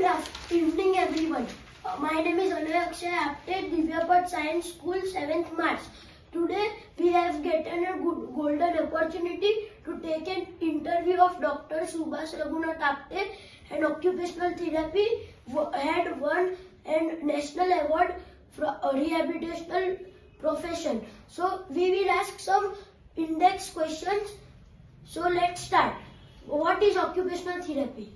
evening everyone. My name is Anay Apte, Divyapat Science School 7th March. Today we have gotten a golden opportunity to take an interview of Dr. Subhash Raghunath Apte, an occupational therapy had won a national award for a rehabilitational profession. So we will ask some index questions. So let's start. What is occupational therapy?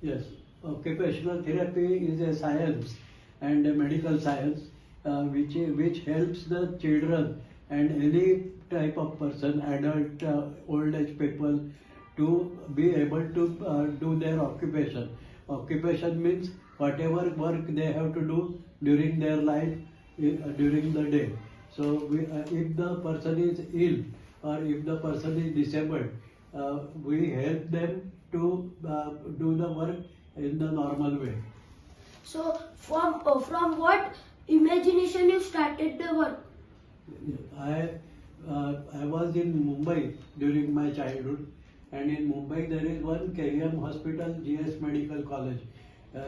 Yes, occupational therapy is a science and a medical science which helps the children and any type of person, adult, old age people, to be able to do their occupation. Occupation means whatever work they have to do during their life, during the day. So if the person is ill or if the person is disabled, we help them to do the work in the normal way. So from what imagination you started the work? I was in Mumbai during my childhood, and in Mumbai there is one KM Hospital, GS Medical College.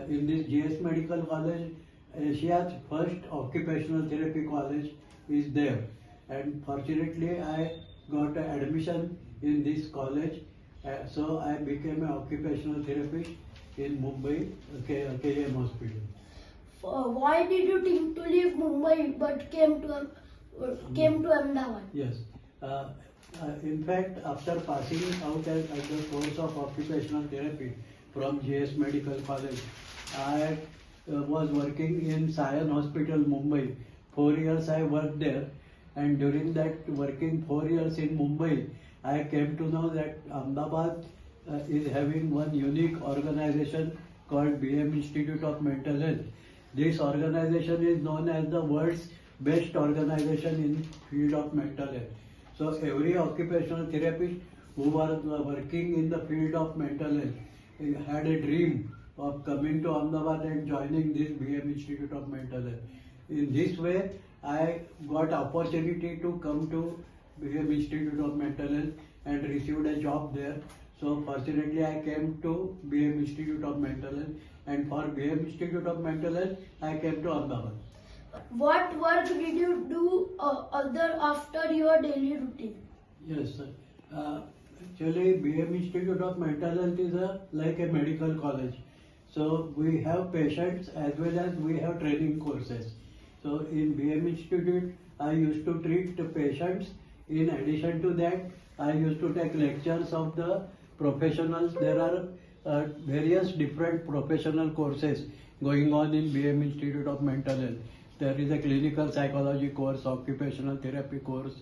In this GS Medical College, Asia's first occupational therapy college is there, and fortunately I got admission in this college. So I became an occupational therapist in Mumbai, KM Hospital. Why did you think to leave Mumbai but came to Ahmedabad? Yes. In fact, after passing out at the course of occupational therapy from GS Medical College, I was working in Sion Hospital, Mumbai. 4 years I worked there, and during that working 4 years in Mumbai, I came to know that Ahmedabad is having one unique organization called BM Institute of Mental Health. This organization is known as the world's best organization in field of mental health. So every occupational therapist who was working in the field of mental health had a dream of coming to Ahmedabad and joining this BM Institute of Mental Health. In this way, I got opportunity to come to BM Institute of Mental Health and received a job there. So fortunately I came to BM Institute of Mental Health, and for BM Institute of Mental Health I came to Ahmedabad. What work did you do other after your daily routine? Yes, sir. Actually BM Institute of Mental Health is like a medical college. So we have patients as well as we have training courses. So in BM Institute I used to treat the patients. In addition to that, I used to take lectures of the professionals. There are various different professional courses going on in BM Institute of Mental Health. There is a clinical psychology course, occupational therapy course,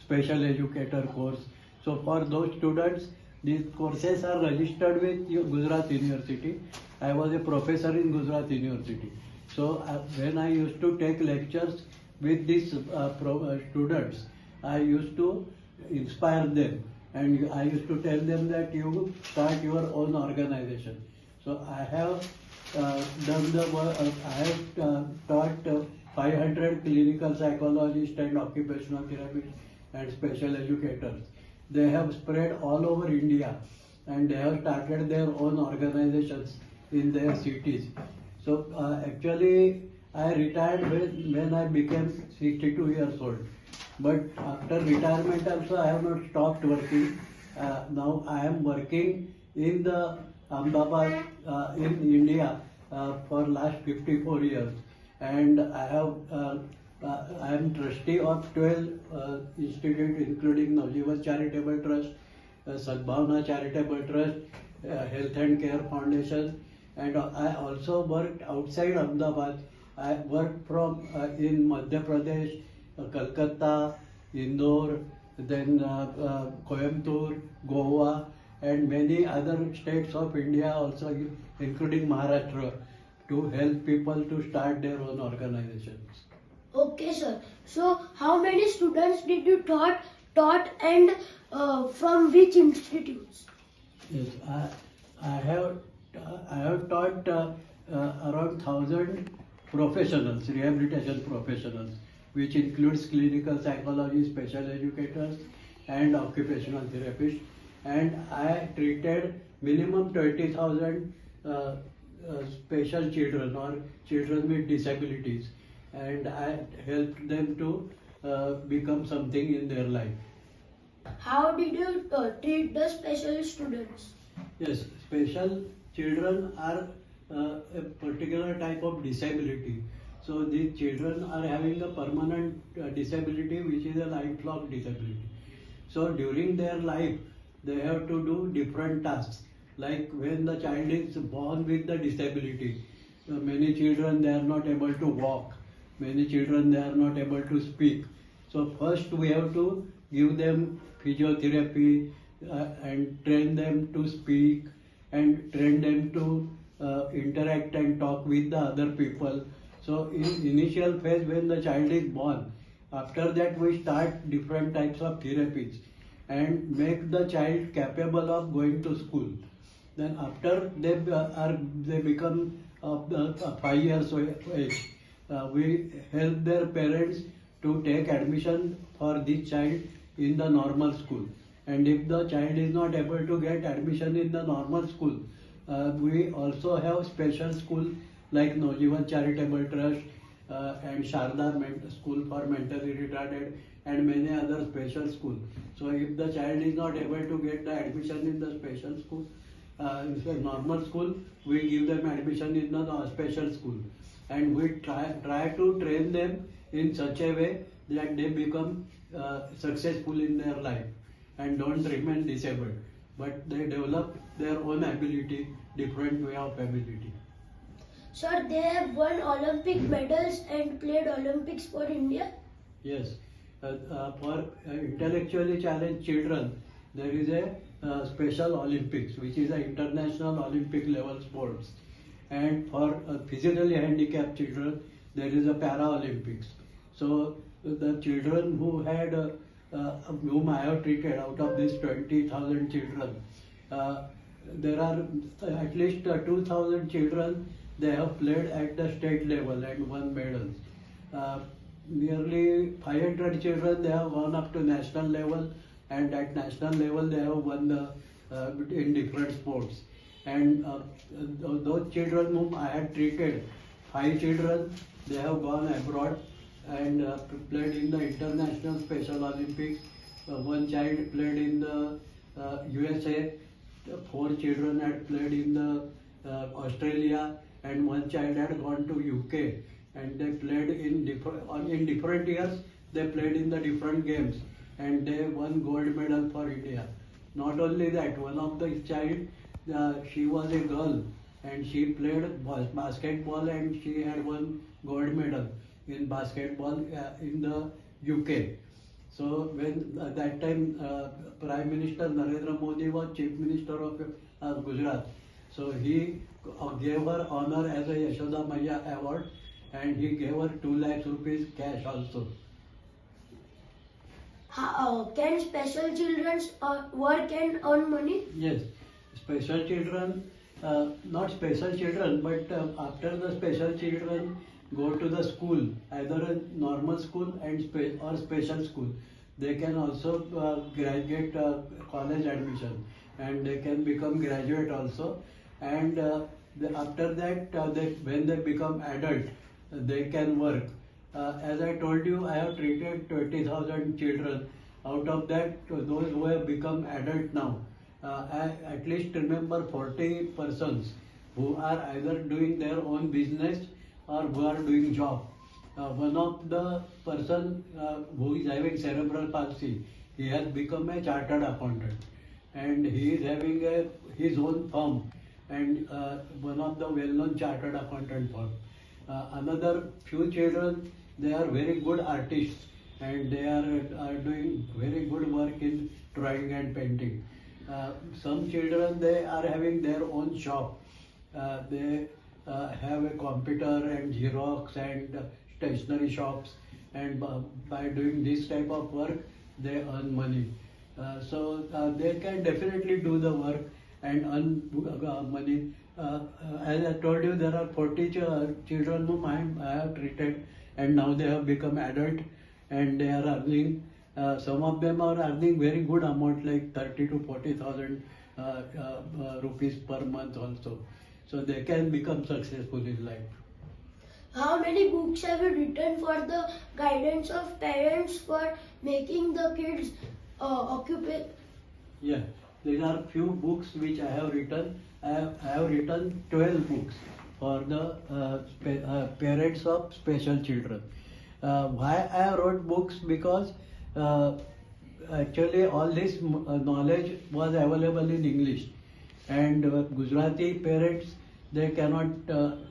special educator course. So for those students, these courses are registered with Gujarat University. I was a professor in Gujarat University. So when I used to take lectures with these students, I used to inspire them, and I used to tell them that you start your own organization. So I have done the work. I have taught 500 clinical psychologists and occupational therapists and special educators. They have spread all over India, and they have started their own organizations in their cities. So actually I retired when I became 62 years old. But after retirement also I have not stopped working. Now I am working in the Ahmedabad in India for last 54 years, and I am trustee of 12 institutes, including Navjivan Charitable Trust, Sadbhavna Charitable Trust, Health and Care Foundation, and I also worked outside Ahmedabad. I worked from in Madhya Pradesh, Kolkata, Indore, then Coimbatore, Goa, and many other states of India also, including Maharashtra, to help people to start their own organizations. Okay, sir. So how many students did you taught and from which institutes? Yes, I have taught around 1,000 professionals, rehabilitation professionals, which includes clinical psychology, special educators, and occupational therapists. And I treated minimum 20,000 special children or children with disabilities, and I helped them to become something in their life. How did you treat the special students? Yes, special children are a particular type of disability. So these children are having a permanent disability, which is a lifelong disability. So during their life, they have to do different tasks. Like when the child is born with the disability, many children they are not able to walk. Many children they are not able to speak. So first we have to give them physiotherapy and train them to speak and train them to interact and talk with the other people. So in initial phase when the child is born, after that we start different types of therapies and make the child capable of going to school. Then after they become 5 years of age, we help their parents to take admission for this child in the normal school. And if the child is not able to get admission in the normal school, we also have special school like Nojivan Charitable Trust and Sharda School for Mentally Retarded and many other special schools. So if the child is not able to get the admission in the special school, in the normal school, we give them admission in the special school. And we try to train them in such a way that they become successful in their life and don't remain disabled, but they develop their own ability, different way of ability. Sir, they have won Olympic medals and played Olympics for India. Yes, for intellectually challenged children, there is a special Olympics, which is an international Olympic level sports. And for physically handicapped children, there is a Paralympics. So the children who had, whom I have treated out of these 20,000 children, there are at least 2,000 children, they have played at the state level and won medals. Nearly 500 children, they have gone up to national level, and at national level they have won in different sports. And those children whom I had treated, 5 children, they have gone abroad and played in the International Special Olympics. One child played in the USA, 4 children had played in the Australia, and one child had gone to UK. And they played in different years, they played in the different games, and they won gold medal for India. Not only that, one of the child, she was a girl and she played basketball and she had won gold medal in basketball in the UK. So when that time Prime Minister Narendra Modi was Chief Minister of Gujarat, so he gave her honor as a Yashoda Maya award, and he gave her 2 lakhs rupees cash also. Can special children work and earn money? Yes, special children, not special children, but after the special children go to the school, either a normal school and or special school, they can also graduate college admission, and they can become graduate also. And after that, when they become adult, they can work. As I told you, I have treated 20,000 children. Out of that, those who have become adult now, I at least remember 40 persons who are either doing their own business or who are doing job. One of the person who is having cerebral palsy, he has become a chartered accountant, and he is having his own firm, and one of the well-known chartered accountant firm. Another few children, they are very good artists, and they are doing very good work in drawing and painting. Some children, they are having their own shop. They have a computer and Xerox and stationery shops, and by doing this type of work, they earn money. So they can definitely do the work and earn money. As I told you, there are 40 children whom I have treated, and now they have become adult, and they are earning. Some of them are earning very good amount, like 30 to 40,000 rupees per month also. so they can become successful in life. How many books have you written for the guidance of parents for making the kids occupy? Yeah, there are few books which I have written. I have written 12 books for the parents of special children. Why I wrote books? Because actually all this knowledge was available in English, and Gujarati parents, they cannot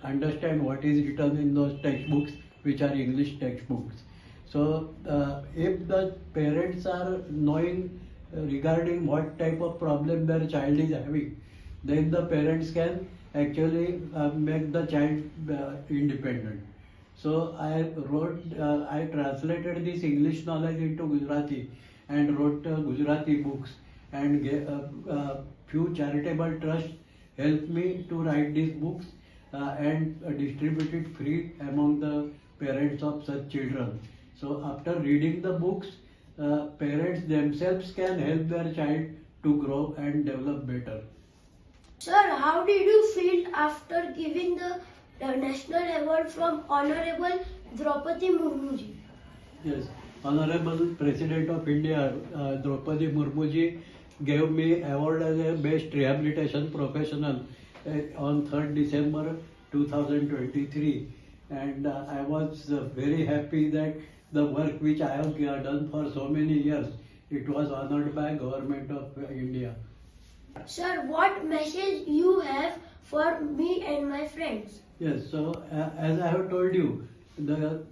understand what is written in those textbooks, which are English textbooks. So if the parents are knowing regarding what type of problem their child is having, then the parents can actually make the child independent. So I translated this English knowledge into Gujarati and wrote Gujarati books, and few charitable trusts helped me to write these books and distribute it free among the parents of such children. So after reading the books, parents themselves can help their child to grow and develop better. Sir, how did you feel after giving the national award from Honorable Draupadi Murmu ji? Yes, Honorable President of India, Draupadi Murmu ji, gave me award as a best rehabilitation professional on 3rd December 2023, and I was very happy that the work which I have done for so many years, it was honored by Government of India. Sir, what message you have for me and my friends? Yes, so as I have told you, the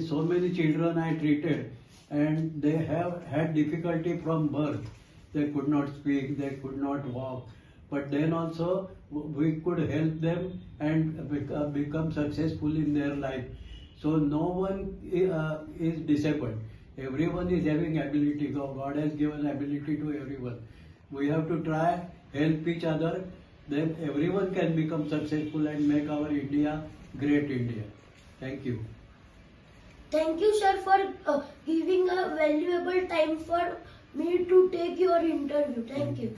so many children I treated, and they have had difficulty from birth. They could not speak, they could not walk, but then also we could help them and become successful in their life. So no one is disabled. Everyone is having ability. God has given ability to everyone. We have to try, help each other, then everyone can become successful and make our India great India. Thank you. Thank you, sir, for giving a valuable time for me to take your interview. Thank you.